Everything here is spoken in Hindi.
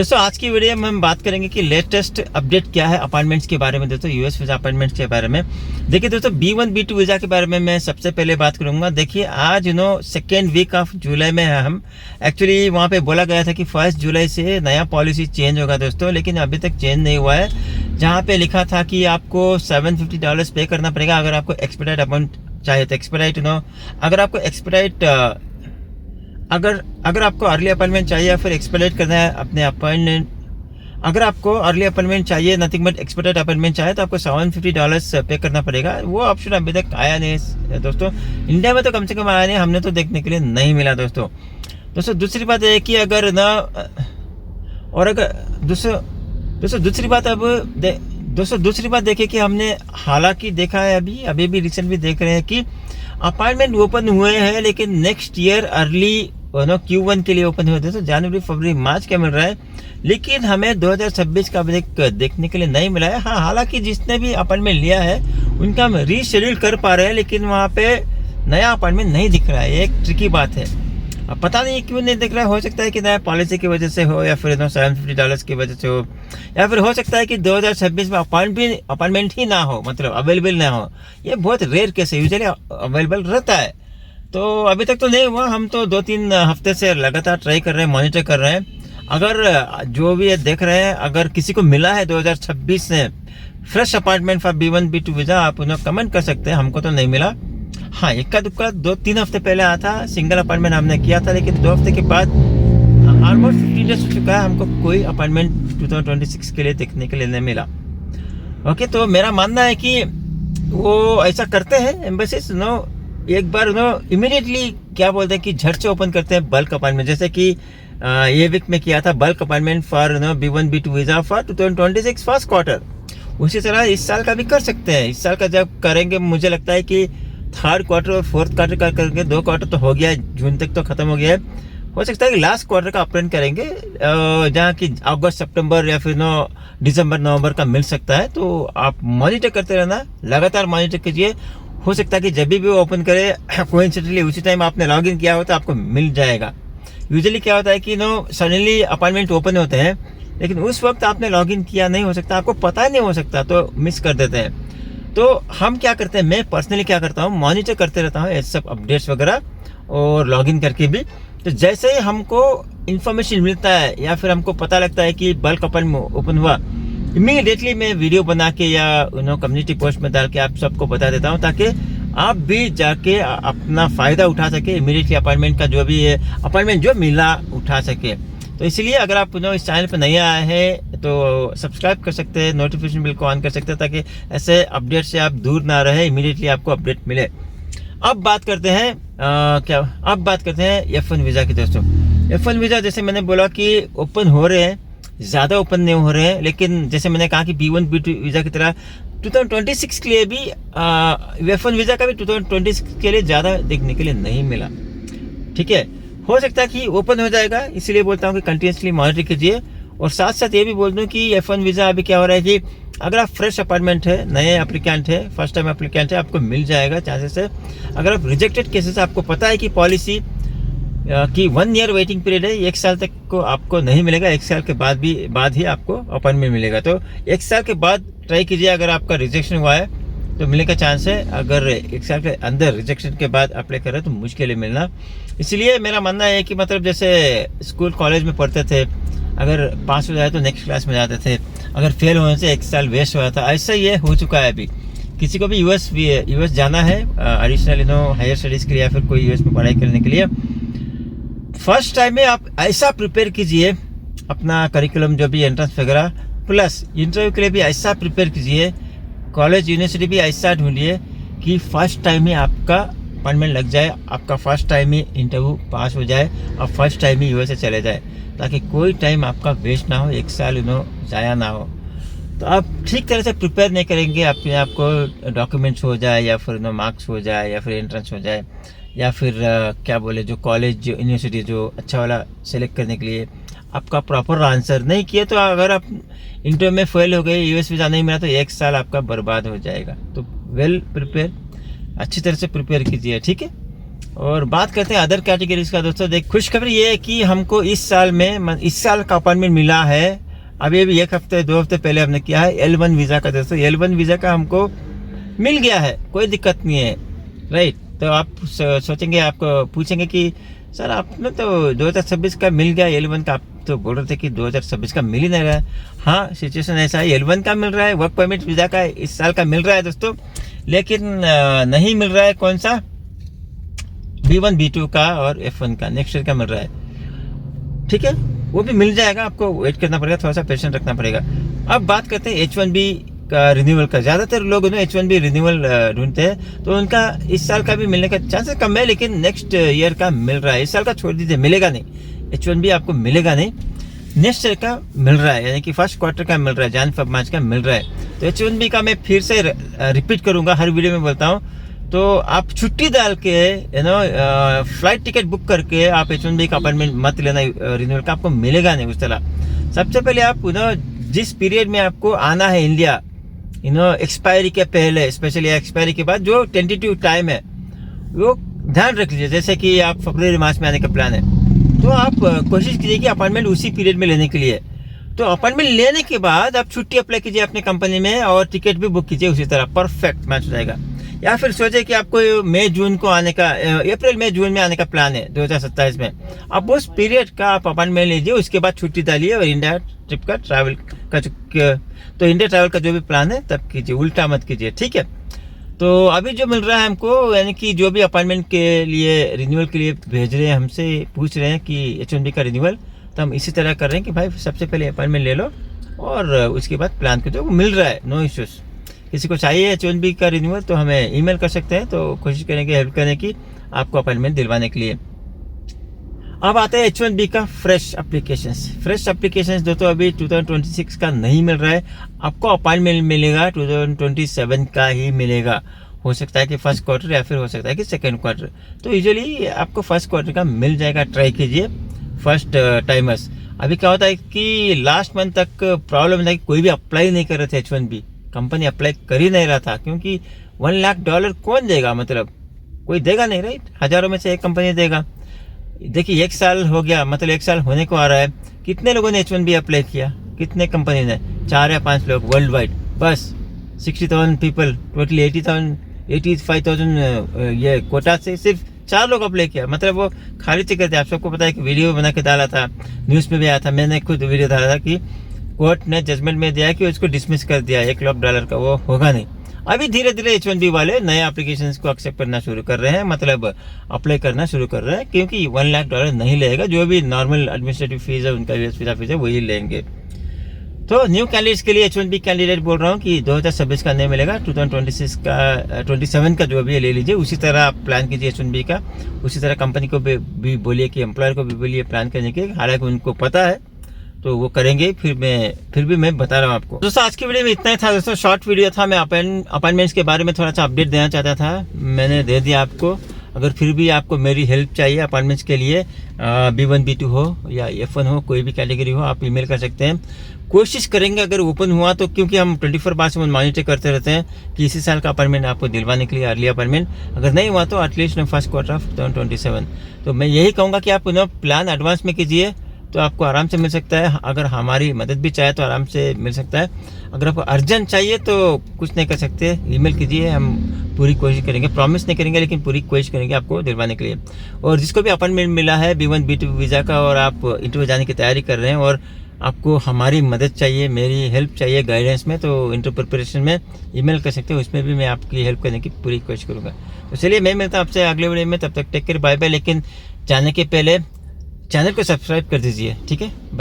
दोस्तों आज की वीडियो में हम बात करेंगे कि लेटेस्ट अपडेट क्या है अपॉइंटमेंट्स के बारे में। दोस्तों यूएस वीजा अपॉइंटमेंट्स के बारे में देखिए। दोस्तों B1 B2 वीजा के बारे में मैं सबसे पहले बात करूंगा। देखिए आज सेकेंड वीक ऑफ जुलाई में है हम। एक्चुअली वहां पे बोला गया था कि 1 जुलाई से नया पॉलिसी चेंज होगा दोस्तों, लेकिन अभी तक चेंज नहीं हुआ है। जहाँ पे लिखा था कि आपको $750 पे करना पड़ेगा अगर आपको एक्सपेडाइट अपॉइंट चाहिए तो एक्सपेडाइट अगर आपको एक्सपेडाइट अगर आपको अर्ली अपॉइंटमेंट चाहिए या फिर एक्सपेडाइट करना है अपने अपॉइंटमेंट, अगर आपको अर्ली अपॉइंटमेंट चाहिए नथिंग बट एक्सपेडाइट अपॉइंटमेंट चाहिए तो आपको $750 पे करना पड़ेगा। वो ऑप्शन अभी तक आया नहीं दोस्तों, इंडिया में तो कम से कम आया नहीं, हमने तो देखने के लिए नहीं मिला दोस्तों। दूसरी बात है कि अगर ना और अगर दूसरी बात दूसरी बात देखिए कि हमने हालांकि देखा है अभी भी रिसेंट भी देख रहे हैं कि अपॉइंटमेंट ओपन हुए हैं, लेकिन नेक्स्ट ईयर अर्ली Q1 के लिए ओपन हुए थे। तो जनवरी फरवरी मार्च क्या मिल रहा है, लेकिन हमें 2026 का अभी तक देखने के लिए नहीं मिला है। हाँ, हालांकि जिसने भी अपॉइंटमेंट लिया है उनका हम रीशेड्यूल कर पा रहे हैं, लेकिन वहाँ पे नया अपॉइंटमेंट नहीं दिख रहा है। ये एक ट्रिकी बात है। अब पता नहीं क्यों नहीं दिख रहा है। हो सकता है कि नया पॉलिसी की वजह से हो, या फिर $750 की वजह से हो, या फिर हो सकता है कि 2026 में अपॉइंटमेंट ही ना हो, मतलब अवेलेबल ना हो। ये बहुत रेयर केस है, यूजुअली अवेलेबल रहता है। तो अभी तक तो नहीं हुआ। हम तो 2-3 हफ्ते से लगातार ट्राई कर रहे हैं, मॉनिटर कर रहे हैं। अगर जो भी देख रहे हैं, अगर किसी को मिला है 2026 में fresh appointment for B1 B2 visa, आप उन्हें कमेंट कर सकते हैं। हमको तो नहीं मिला। हाँ, इक्का दुक्का 2-3 हफ्ते पहले आया था, सिंगल अपॉइंटमेंट हमने किया था, लेकिन 2 हफ्ते के बाद ऑलमोस्ट 50 डेज हो चुका है, हमको कोई अपॉइंटमेंट 2026 के लिए देखने के लिए नहीं मिला। ओके, तो मेरा मानना है कि वो ऐसा करते हैं एम्बेसीज एक बार इमीडिएटली क्या बोलते हैं कि झट से ओपन करते हैं बल्क अपॉइंटमेंट, जैसे कि ये वीक में किया था bulk appointment for B1 B2 visa for 2026 first quarter. उसी तरह इस साल का भी कर सकते हैं। इस साल का जब करेंगे, मुझे लगता है कि 3rd क्वार्टर और 4th क्वार्टर का करेंगे। 2 क्वार्टर तो हो गया है, जून तक तो खत्म हो गया है। हो सकता है कि लास्ट क्वार्टर का अपॉइंट करेंगे, जहाँ की अगस्त सितंबर या फिर दिसंबर नवंबर का मिल सकता है। तो आप मॉनिटर करते रहना, लगातार मॉनिटर कीजिए। हो सकता है कि जब भी वो ओपन करे कोइंसिडेंटली उसी टाइम आपने लॉग इन किया हो तो आपको मिल जाएगा। यूजुअली क्या होता है कि सडनली अपॉइंटमेंट ओपन होते हैं, लेकिन उस वक्त आपने लॉग इन किया नहीं हो सकता, आपको पता ही नहीं हो सकता, तो मिस कर देते हैं। तो हम क्या करते हैं, मैं पर्सनली क्या करता हूँ, मॉनिटर करते रहता हूँ ऐसे सब अपडेट्स वगैरह और लॉग इन करके भी। तो जैसे ही हमको इन्फॉर्मेशन मिलता है या फिर हमको पता लगता है कि बल्क अपॉइंटमेंट ओपन हुआ, इमीडिएटली मैं वीडियो बना के या कम्युनिटी पोस्ट में डाल के आप सबको बता देता हूँ, ताकि आप भी जाके अपना फ़ायदा उठा सके, इमीडिएटली अपॉइंटमेंट का जो भी है अपॉइंटमेंट जो मिला उठा सके। तो इसलिए अगर आप इस चैनल पर नए आए हैं तो सब्सक्राइब कर सकते हैं, नोटिफिकेशन बिल को ऑन कर सकते हैं, ताकि ऐसे अपडेट से आप दूर ना रहे, इमीडिएटली आपको अपडेट मिले। अब बात करते हैं F1 वीज़ा की दोस्तों। F1 वीज़ा जैसे मैंने बोला कि ओपन हो रहे हैं, ज़्यादा ओपन नहीं हो रहे हैं, लेकिन जैसे मैंने कहा कि B1 B2 वीज़ा की तरह 2026 के लिए भी F1 वीज़ा का भी 2026 के लिए ज़्यादा देखने के लिए नहीं मिला। ठीक है, हो सकता है कि ओपन हो जाएगा, इसीलिए बोलता हूँ कि कंटिन्यूसली मॉनिटर कीजिए। और साथ साथ ये भी बोल दूँ कि F1 वीज़ा अभी क्या हो रहा है कि अगर आप फ्रेश अपॉइंटमेंट है, नए एप्लीकेंट है, फर्स्ट टाइम एप्लीकेंट है, आपको मिल जाएगा चांसेस है। अगर आप रिजेक्टेड केसेस, आपको पता है कि पॉलिसी कि 1 ईयर वेटिंग पीरियड है, 1 साल तक को आपको नहीं मिलेगा, 1 साल के बाद ही आपको अपॉइंटमेंट मिलेगा। तो 1 साल के बाद ट्राई कीजिए। अगर आपका रिजेक्शन हुआ है तो मिलने का चांस है, अगर 1 साल के अंदर रिजेक्शन के बाद अप्लाई करें तो मुश्किल है मिलना। इसलिए मेरा मानना है कि मतलब जैसे स्कूल कॉलेज में पढ़ते थे, अगर पास हो जाए तो नेक्स्ट क्लास में जाते थे, अगर फेल होने से 1 साल वेस्ट हुआ था, ऐसा ये हो चुका है अभी। किसी को भी यूएस जाना है एडिशनल हायर स्टडीज़ के लिए, या फिर कोई यूएस में पढ़ाई करने के लिए, फर्स्ट टाइम में आप ऐसा प्रिपेयर कीजिए अपना करिकुलम जो भी एंट्रेंस वगैरह, प्लस इंटरव्यू के लिए भी ऐसा प्रिपेयर कीजिए, कॉलेज यूनिवर्सिटी भी ऐसा ढूंढिए कि फर्स्ट टाइम ही आपका अपॉइंटमेंट लग जाए, आपका फर्स्ट टाइम ही इंटरव्यू पास हो जाए और फर्स्ट टाइम ही यूएस चले जाए, ताकि कोई टाइम आपका वेस्ट ना हो, 1 साल ज़ाया ना हो। तो आप ठीक तरह से प्रिपेयर नहीं करेंगे, अपने आप को डॉक्यूमेंट्स हो जाए या फिर मार्क्स हो जाए या फिर एंट्रेंस हो जाए, या फिर क्या बोले जो कॉलेज जो यूनिवर्सिटी जो अच्छा वाला सेलेक्ट करने के लिए आपका प्रॉपर आंसर नहीं किया, तो अगर आप इंटरव्यू में फेल हो गए, यूएस वीज़ा नहीं मिला, तो 1 साल आपका बर्बाद हो जाएगा। तो वेल प्रिपेयर, अच्छी तरह से प्रिपेयर कीजिए। ठीक है, और बात करते हैं अदर कैटेगरीज का दोस्तों। देख, खुशखबरी ये है कि हमको इस साल का अपॉइंटमेंट मिला है। अभी एक हफ्ते 2 हफ्ते पहले हमने किया है L1 वीज़ा का दोस्तों। L1 वीज़ा का हमको मिल गया है, कोई दिक्कत नहीं है, राइट। तो आप सोचेंगे, आपको पूछेंगे कि सर आपने तो 2026 का मिल गया L1 का, आप तो बोल रहे थे कि 2026 का मिल ही नहीं रहा है। हाँ, सिचुएशन ऐसा है, L1 का मिल रहा है, वर्क परमिट वीज़ा का इस साल का मिल रहा है दोस्तों, लेकिन नहीं मिल रहा है कौन सा, B1 B2 का और F1 का नेक्स्ट ईयर का मिल रहा है। ठीक है, वो भी मिल जाएगा, आपको वेट करना पड़ेगा, थोड़ा सा पेशेंस रखना पड़ेगा। अब बात करते हैं H1B का रिन्यूअल का। ज़्यादातर लोग H1B रिन्यूअल ढूंढते हैं, तो उनका इस साल का भी मिलने का चांसेस कम है, लेकिन नेक्स्ट ईयर का मिल रहा है। इस साल का छोड़ दीजिए, मिलेगा नहीं, H1B आपको मिलेगा नहीं, नेक्स्ट ईयर का मिल रहा है, यानी कि फर्स्ट क्वार्टर का मिल रहा है, Jan Feb March का मिल रहा है। तो H1B का मैं फिर से रिपीट करूँगा, हर वीडियो में बोलता हूँ, तो आप छुट्टी डाल के फ्लाइट टिकट बुक करके आप H1B का अपॉइंटमेंट मत लेना, रिन्यूअल का आपको मिलेगा नहीं उस तरह। सबसे पहले आप जिस पीरियड में आपको आना है इंडिया, एक्सपायरी के पहले, स्पेशली एक्सपायरी के बाद जो टेंटेटिव टाइम है वो ध्यान रख लीजिए। जैसे कि आप फरवरी मार्च में आने का प्लान है, तो आप कोशिश कीजिए कि अपॉइंटमेंट उसी पीरियड में लेने के लिए। तो अपॉइंटमेंट लेने के बाद आप छुट्टी अप्लाई कीजिए अपने कंपनी में और टिकट भी बुक कीजिए उसी तरह, परफेक्ट मैच हो जाएगा। या फिर सोचे कि आपको मई जून को आने का, अप्रैल मई जून में आने का प्लान है 2027 में, आप उस पीरियड का आप अपॉइंटमेंट लीजिए, उसके बाद छुट्टी डालिए और इंडिया ट्रिप का ट्रैवल का तो इंडिया ट्रैवल का जो भी प्लान है तब कीजिए, उल्टा मत कीजिए, ठीक है। तो अभी जो मिल रहा है हमको, यानी कि जो भी अपॉइंटमेंट के लिए रिन्यूअल के लिए भेज रहे हैं, हमसे पूछ रहे हैं कि H1B का रिन्यूअल, तो हम इसी तरह कर रहे हैं कि भाई सबसे पहले अपॉइंटमेंट ले लो और उसके बाद प्लान करो, वो मिल रहा है, नो इश्यूज़। किसी को चाहिए H1B का रिन्यूअल तो हमें ईमेल कर सकते हैं, तो कोशिश करेंगे हेल्प करने की, आपको अपॉइंटमेंट दिलवाने के लिए। अब आते हैं H1B का फ्रेश एप्लीकेशंस दोस्तों। अभी 2026 का नहीं मिल रहा है, आपको अपॉइंटमेंट मिलेगा 2027 का ही मिलेगा। हो सकता है कि फर्स्ट क्वार्टर या फिर हो सकता है कि सेकेंड क्वार्टर, तो यूजुअली आपको फर्स्ट क्वार्टर का मिल जाएगा, ट्राई कीजिए फर्स्ट टाइमर्स। अभी क्या होता है कि लास्ट मंथ तक प्रॉब्लम था कि कोई भी अप्लाई नहीं कर रहे थे H1B, कंपनी अप्लाई कर ही नहीं रहा था, क्योंकि $1 लाख कौन देगा, मतलब कोई देगा नहीं, राइट। हजारों में से एक कंपनी देगा। देखिए 1 साल हो गया, मतलब 1 साल होने को आ रहा है, कितने लोगों ने H1B अप्लाई किया, कितने कंपनी ने, 4 या 5 लोग वर्ल्ड वाइड, बस 60,000 पीपल, टोटली 85,000 ये कोटा से सिर्फ 4 लोग अप्लाई किया, मतलब वो खाली टिकट थे। आप सबको पता है कि वीडियो बना के डाला था, न्यूज़ में भी आया था, मैंने खुद वीडियो डाला था कि कोर्ट ने जजमेंट में दिया कि उसको डिसमिस कर दिया, $1 लाख का, वो होगा नहीं। अभी धीरे धीरे H1B वाले नए एप्लीकेशंस को एक्सेप्ट करना शुरू कर रहे हैं, मतलब अप्लाई करना शुरू कर रहे हैं, क्योंकि $1 लाख नहीं लगेगा, जो भी नॉर्मल एडमिनिस्ट्रेटिव फीस है, उनका वीजा फीस है, वही लेंगे। तो न्यू कैंडिडेट्स के लिए H1B कैंडिडेट बोल रहा हूँ कि 2026 का नहीं मिलेगा, 2026 का 27 का जो भी ले लीजिए, उसी तरह आप प्लान कीजिए H1B का। उसी तरह कंपनी को भी बोलिए कि एम्प्लॉयर को भी बोलिए प्लान करने के, हालांकि उनको पता है तो वो करेंगे, फिर भी मैं बता रहा हूँ आपको। दोस्तों आज की वीडियो में इतना ही था दोस्तों, शॉर्ट वीडियो था, मैं अपॉइंटमेंट्स के बारे में थोड़ा सा अपडेट देना चाहता था, मैंने दे दिया आपको। अगर फिर भी आपको मेरी हेल्प चाहिए अपॉइंटमेंट्स के लिए, B1 B2 हो या F1 हो, कोई भी कैटेगरी हो, आप ईमेल कर सकते हैं। कोशिश करेंगे अगर ओपन हुआ तो, क्योंकि हम 24/7 मॉनिटर करते रहते हैं कि इसी साल का अपॉइंटमेंट आपको दिलवाने के लिए, अर्ली अपॉइंटमेंट। अगर नहीं हुआ तो एटलीस्ट फर्स्ट क्वार्टर ऑफ 2027। तो मैं यही कहूँगा कि आप प्लान एडवांस में कीजिए, तो आपको आराम से मिल सकता है। अगर हमारी मदद भी चाहे तो आराम से मिल सकता है। अगर आपको अर्जेंट चाहिए तो कुछ नहीं कर सकते, ईमेल कीजिए, हम पूरी कोशिश करेंगे, प्रॉमिस नहीं करेंगे लेकिन पूरी कोशिश करेंगे आपको दिलवाने के लिए। और जिसको भी अपॉइंटमेंट मिला है B1 B2 वीज़ा का, और आप इंटरव्यू जाने की तैयारी कर रहे हैं और आपको हमारी मदद चाहिए, मेरी हेल्प चाहिए गाइडेंस में, तो इंटरव्यू प्रिपरेशन में ईमेल कर सकते हो, उसमें भी मैं आपकी हेल्प करने की पूरी कोशिश करूँगा। तो चलिए मैं मिलता हूँ आपसे अगले वीडियो में, तब तक टेक केयर, बाय बाय। लेकिन जाने के पहले चैनल को सब्सक्राइब कर दीजिए, ठीक है।